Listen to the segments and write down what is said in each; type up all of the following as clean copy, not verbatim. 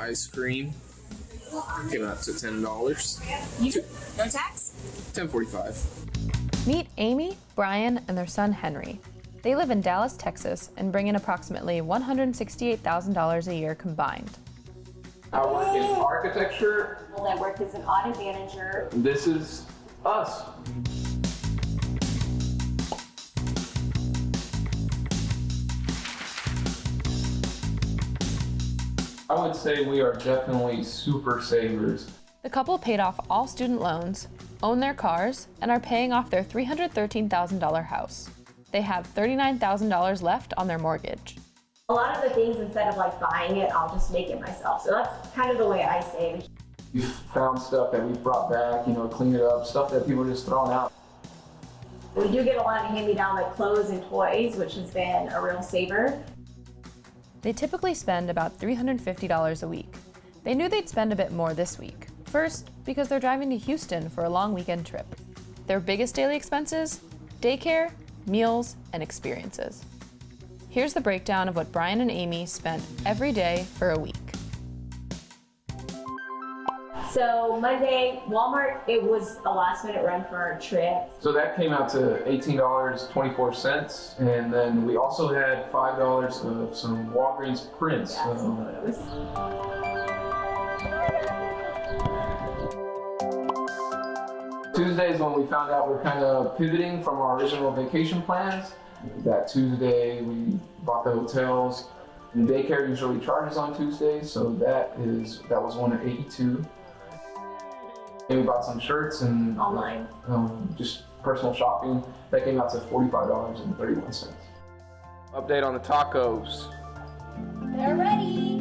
ice cream. Came out to $10. No tax? $10.45. Meet Amy, Brian, and their son Henry. They live in Dallas, Texas, and bring in approximately $168,000 a year combined. I work in architecture. Well, I work as an audit manager. This is us. I would say we are definitely super savers. The couple paid off all student loans, own their cars, and are paying off their $313,000 house. They have $39,000 left on their mortgage. A lot of the things, instead of like buying it, I'll just make it myself. So that's kind of the way I save. We found stuff that we brought back, clean it up, stuff that people are just throwing out. We do get a lot of hand-me-down like clothes and toys, which has been a real saver. They typically spend about $350 a week. They knew they'd spend a bit more this week. First, because they're driving to Houston for a long weekend trip. Their biggest daily expenses? Daycare, meals, and experiences. Here's the breakdown of what Brian and Amy spent every day for a week. So Monday, Walmart, it was a last-minute run for our trip. So that came out to $18.24, and then we also had $5 of some Walgreens prints. Yeah, some photos. Tuesday is when we found out we're kind of pivoting from our original vacation plans. That Tuesday we bought the hotels. And daycare usually charges on Tuesdays, so that was one at $82. And we bought some shirts and Online. Just personal shopping. That came out to $45.31. Update on the tacos. They're ready.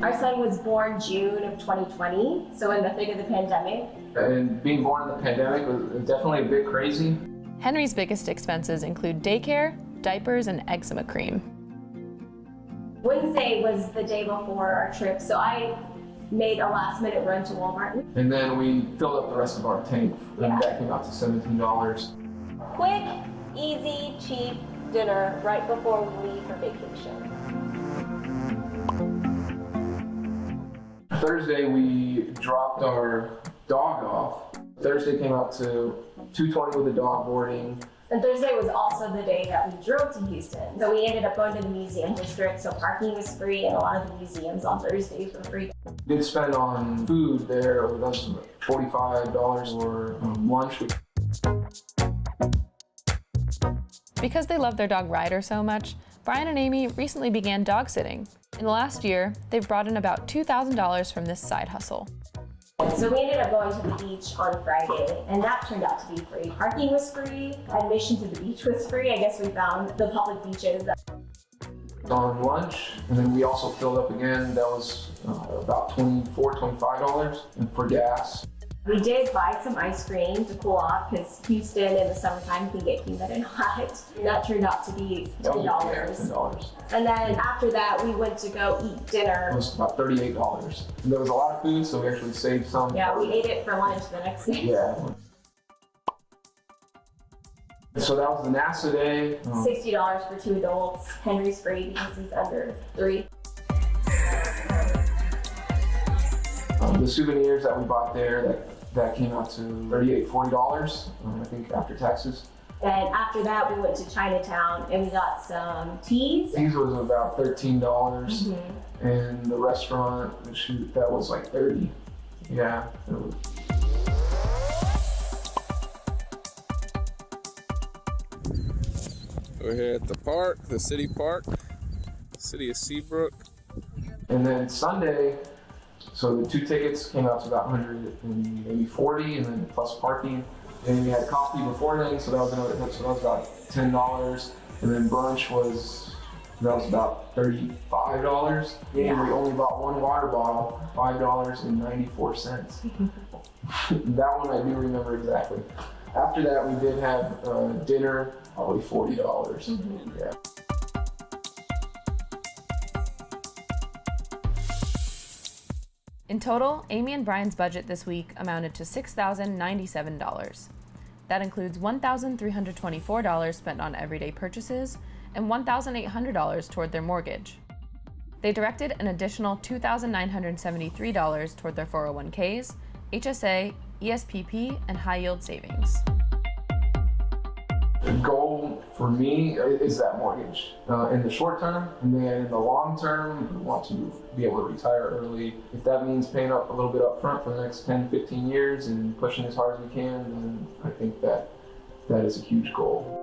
Our son was born June of 2020, so in the thick of the pandemic. And being born in the pandemic was definitely a bit crazy. Henry's biggest expenses include daycare, diapers, and eczema cream. Wednesday was the day before our trip, so I made a last-minute run to Walmart. And then we filled up the rest of our tank, and Yeah. that came out to $17. Quick, easy, cheap dinner right before we leave for vacation. Thursday, we dropped our dog off. Thursday came out to $220 with the dog boarding. And Thursday was also the day that we drove to Houston. So we ended up going to the museum district, so parking was free, and a lot of the museums on Thursdays were free. We did spend on food there. That was $45 for lunch. Because they love their dog Ryder so much, Brian and Amy recently began dog sitting. In the last year, they've brought in about $2,000 from this side hustle. So we ended up going to the beach on Friday, and that turned out to be free. Parking was free, admission to the beach was free. I guess we found the public beaches. On lunch, and then we also filled up again. That was about $25 and for gas. We did buy some ice cream to cool off because Houston in the summertime can get humid and hot. And that turned out to be $10. Yeah, $10. And then after that, we went to go eat dinner. It was about $38. And there was a lot of food, so we actually saved some. Yeah, we ate it for lunch the next day. Yeah. So that was the NASA day. $60 for 2 adults. Henry's free because he's under 3. The souvenirs that we bought there, that came out to $40, I think, after taxes. And after that, we went to Chinatown and we got some teas. Teas was about $13, and the restaurant, that was like $30. Yeah. We're here at the park, the city park, city of Seabrook. And then Sunday, so the 2 tickets came out to about $140, and then plus parking. And we had coffee before then, so that was about $10. And then brunch was about $35. Yeah. And we only bought 1 water bottle, $5.94. That one I do remember exactly. After that, we did have dinner, probably $40. Yeah. In total, Amy and Brian's budget this week amounted to $6,097. That includes $1,324 spent on everyday purchases and $1,800 toward their mortgage. They directed an additional $2,973 toward their 401ks, HSA, ESPP, and high-yield savings. The goal for me is that mortgage in the short term, and then in the long term, we want to be able to retire early. If that means paying up a little bit up front for the next 10, 15 years and pushing as hard as we can, then I think that is a huge goal.